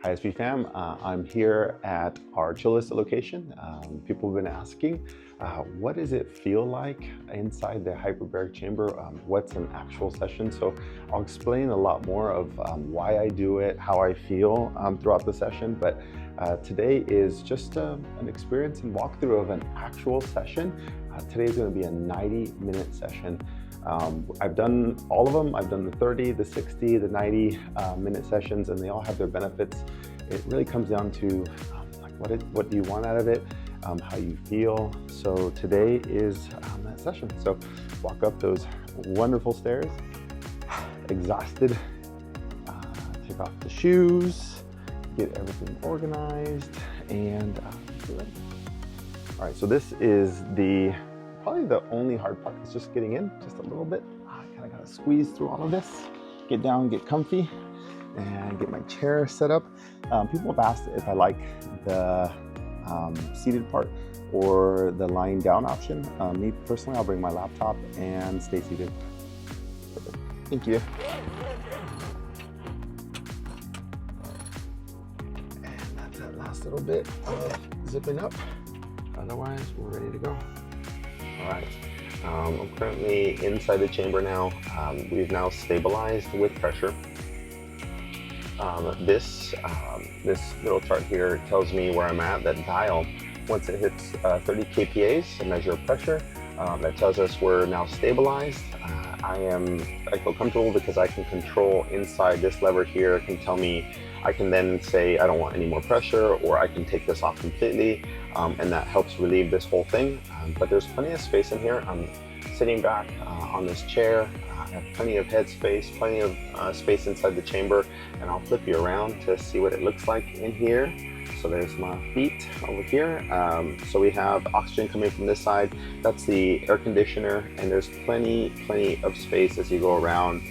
Hi SP fam, I'm here at our Chula Vista location. People have been asking, what does it feel like inside the hyperbaric chamber? What's an actual session? So I'll explain a lot more of why I do it, how I feel throughout the session, but today is just an experience and walkthrough of an actual session. Today is going to be a 90-minute session. I've done all of them. I've done the 30, the 60, the 90-minute sessions, and they all have their benefits. It really comes down to what do you want out of it, how you feel. So today is that session. So walk up those wonderful stairs, exhausted, take off the shoes, get everything organized, and get ready. All right, so this is probably the only hard part is just getting in, just a little bit. I kind of got to squeeze through all of this, get down, get comfy, and get my chair set up. People have asked if I like the seated part or the lying down option. Me personally, I'll bring my laptop and stay seated. Perfect. Thank you. And that's that last little bit of zipping up. Otherwise, we're ready to go. All right, I'm currently inside the chamber now. We've now stabilized with pressure. This little chart here tells me where I'm at. That dial, once it hits 30 kPAs, a measure of pressure, that tells us we're now stabilized. I feel comfortable because I can control inside this lever here. It can tell me, I can then say I don't want any more pressure, or I can take this off completely, and that helps relieve this whole thing. But there's plenty of space in here. I'm sitting back on this chair. I have plenty of head space, plenty of space inside the chamber, and I'll flip you around to see what it looks like in here. So there's my feet over here. So we have oxygen coming from this side. That's the air conditioner, and there's plenty of space as you go around.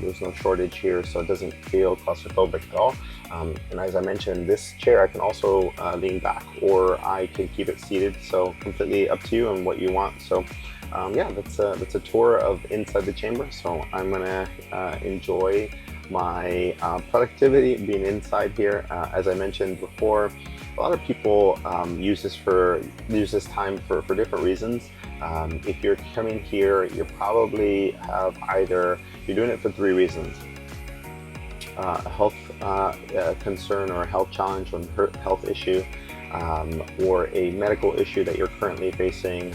There's no shortage here, so it doesn't feel claustrophobic at all. And as I mentioned, this chair I can also lean back, or I can keep it seated. So completely up to you and what you want. So yeah, that's a tour of inside the chamber. So I'm gonna enjoy my productivity being inside here. As I mentioned before, a lot of people use this time for different reasons. If you're coming here, you probably have you're doing it for 3 reasons: a health concern or a health challenge or health issue, or a medical issue that you're currently facing.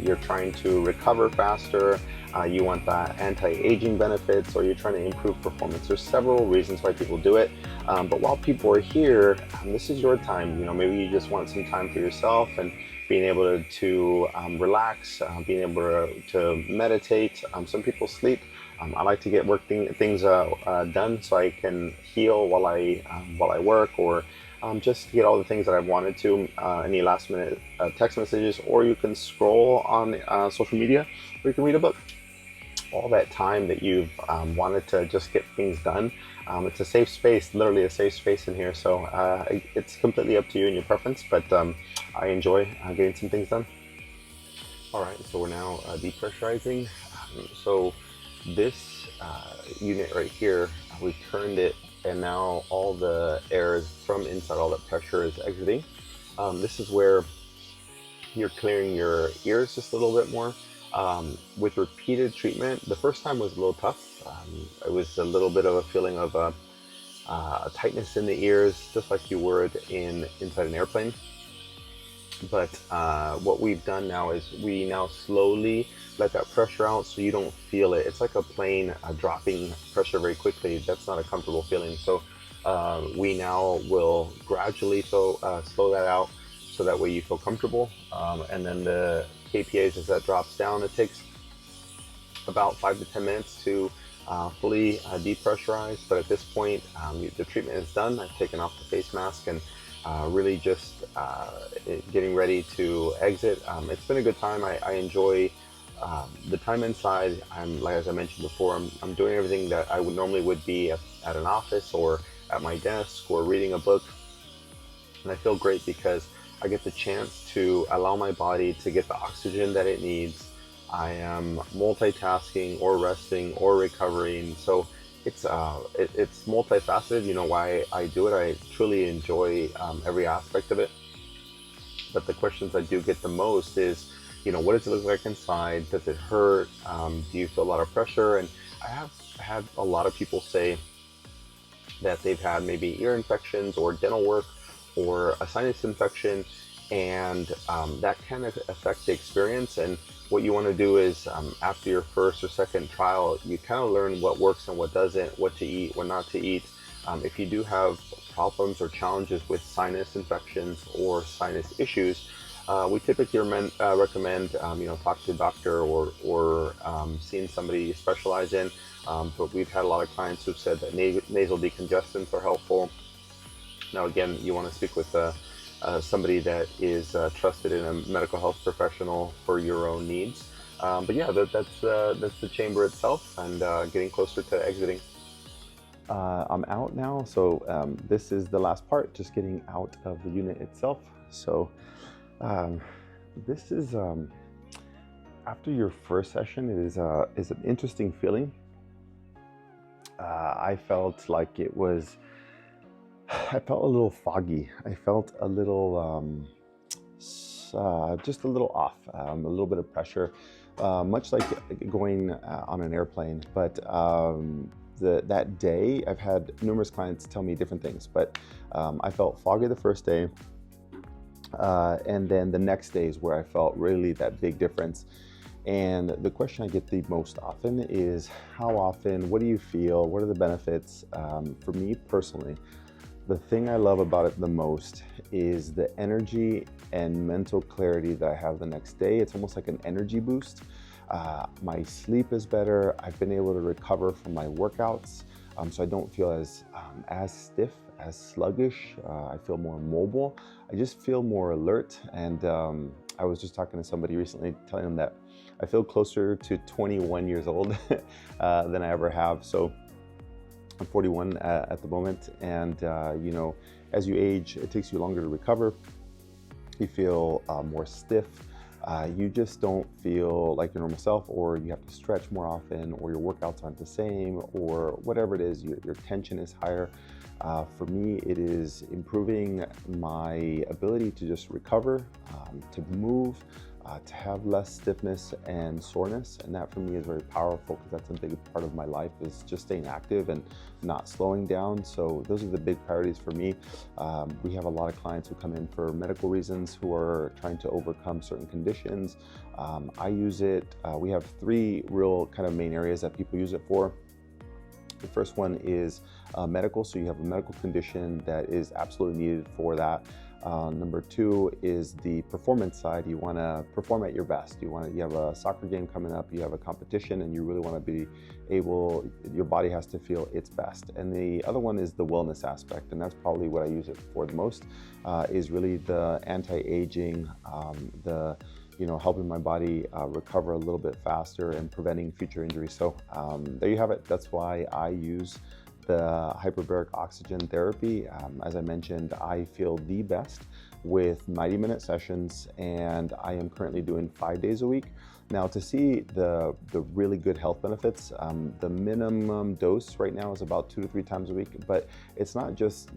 You're trying to recover faster, you want that anti-aging benefits, or you're trying to improve performance. There's several reasons why people do it, but while people are here, this is your time. You know, maybe you just want some time for yourself and being able to relax, being able to meditate. Some people sleep. I like to get things done so I can heal while I work, or just to get all the things that I've wanted to. Any last minute text messages, or you can scroll on social media, or you can read a book. All that time that you've wanted to just get things done. It's a safe space, literally a safe space in here. So it's completely up to you and your preference, but I enjoy getting some things done. All right, so we're now depressurizing. So this unit right here, we've turned it, and now all the air is from inside, all that pressure is exiting. This is where you're clearing your ears just a little bit more. With repeated treatment, the first time was a little tough. It was a little bit of a feeling of a tightness in the ears, just like you would inside an airplane. But what we've done now is we now slowly let that pressure out, so you don't feel it. It's like a plane dropping pressure very quickly. That's not a comfortable feeling. So we now will gradually slow that out, so that way you feel comfortable. And then the kPAs, as that drops down, it takes about 5 to 10 minutes to fully depressurize. But at this point, the treatment is done. I've taken off the face mask and really just getting ready to exit. It's been a good time. I enjoy the time inside. Like as I mentioned before, I'm doing everything that I normally would be at an office or at my desk or reading a book. And I feel great because I get the chance to allow my body to get the oxygen that it needs. I am multitasking or resting or recovering. So it's multifaceted. You know why I do it. I truly enjoy every aspect of it. But the questions I do get the most is, what does it look like inside? Does it hurt? Do you feel a lot of pressure? And I have had a lot of people say that they've had maybe ear infections or dental work or a sinus infection, and that can affect the experience. And what you want to do is, after your first or second trial, you kind of learn what works and what doesn't, what to eat, what not to eat. If you do have problems or challenges with sinus infections or sinus issues, we typically recommend talk to a doctor or seeing somebody you specialize in. But we've had a lot of clients who've said that nasal decongestants are helpful. Now, again, you want to speak with somebody that is trusted in a medical health professional for your own needs. But yeah, that's the chamber itself, and getting closer to exiting. I'm out now, so this is the last part, just getting out of the unit itself. So this is after your first session, it is an interesting feeling. I felt like I felt a little foggy. I felt a little just a little off, a little bit of pressure, much like going on an airplane. But that day, I've had numerous clients tell me different things, but I felt foggy the first day. And then the next days where I felt really that big difference. And the question I get the most often is, how often, what do you feel, what are the benefits? For me personally, the thing I love about it the most is the energy and mental clarity that I have the next day. It's almost like an energy boost. My sleep is better. I've been able to recover from my workouts, so I don't feel as stiff, as sluggish. I feel more mobile. I just feel more alert. And I was just talking to somebody recently, telling them that I feel closer to 21 years old than I ever have. So I'm 41 at the moment, and as you age, it takes you longer to recover. You feel more stiff. You just don't feel like your normal self, or you have to stretch more often, or your workouts aren't the same, or whatever it is, your tension is higher. For me, it is improving my ability to just recover, to move, to have less stiffness and soreness. And that for me is very powerful, because that's a big part of my life, is just staying active and not slowing down. So those are the big priorities for me. We have a lot of clients who come in for medical reasons, who are trying to overcome certain conditions. I use it. We have three real kind of main areas that people use it for. The first one is medical, so you have a medical condition that is absolutely needed for that. Number two is the performance side. You want to perform at your best. You have a soccer game coming up, you have a competition, and you really want to be able, your body has to feel its best. And the other one is the wellness aspect, and that's probably what I use it for the most, is really the anti-aging, helping my body recover a little bit faster and preventing future injuries. So there you have it. That's why I use the hyperbaric oxygen therapy. As I mentioned, I feel the best with 90-minute sessions, and I am currently doing 5 days a week. Now, to see the really good health benefits, the minimum dose right now is about 2 to 3 times a week, but it's not just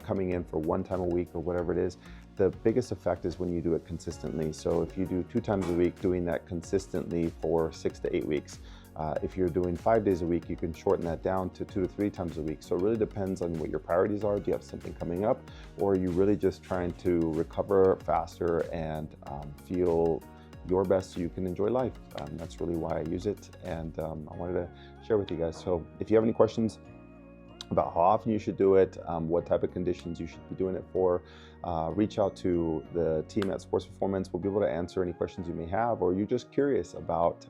coming in for 1 time a week or whatever it is. The biggest effect is when you do it consistently. So if you do 2 times a week, doing that consistently for 6 to 8 weeks. If you're doing 5 days a week, you can shorten that down to 2 to 3 times a week. So it really depends on what your priorities are. Do you have something coming up, or are you really just trying to recover faster and feel your best so you can enjoy life? That's really why I use it, and I wanted to share with you guys. So if you have any questions about how often you should do it, what type of conditions you should be doing it for, reach out to the team at Sports Performance. We'll be able to answer any questions you may have, or you're just curious about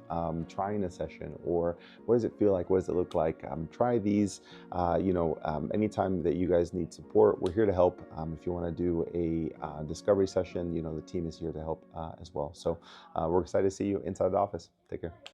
trying a session, or what does it feel like, what does it look like. Try these, anytime that you guys need support, we're here to help. If you want to do a discovery session, the team is here to help as well. So we're excited to see you inside the office. Take care.